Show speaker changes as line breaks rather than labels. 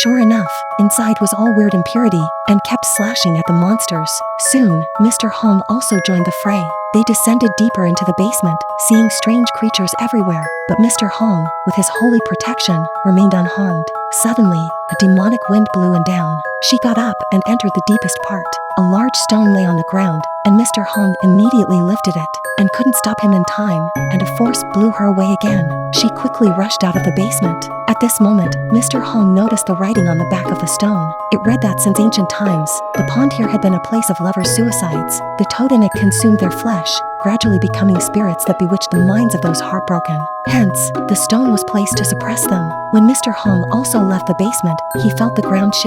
Sure enough, inside was all weird impurity and kept slashing at the monsters. Soon, Mr. Hong also joined the fray. They descended deeper into the basement, seeing strange creatures everywhere, but Mr. Hong, with his holy protection, remained unharmed. Suddenly, a demonic wind blew him down. She got up and entered the deepest part. A large stone lay on the ground, and Mr. Hong immediately lifted it, and couldn't stop him in time, and a force blew her away again. She quickly rushed out of the basement. At this moment, Mr. Hong noticed the writing on the back of the stone. It read that since ancient times, the pond here had been a place of lovers' suicides. The toad in it consumed their flesh, gradually becoming spirits that bewitched the minds of those heartbroken. Hence, the stone was placed to suppress them. When Mr. Hong also left the basement, he felt the ground shake.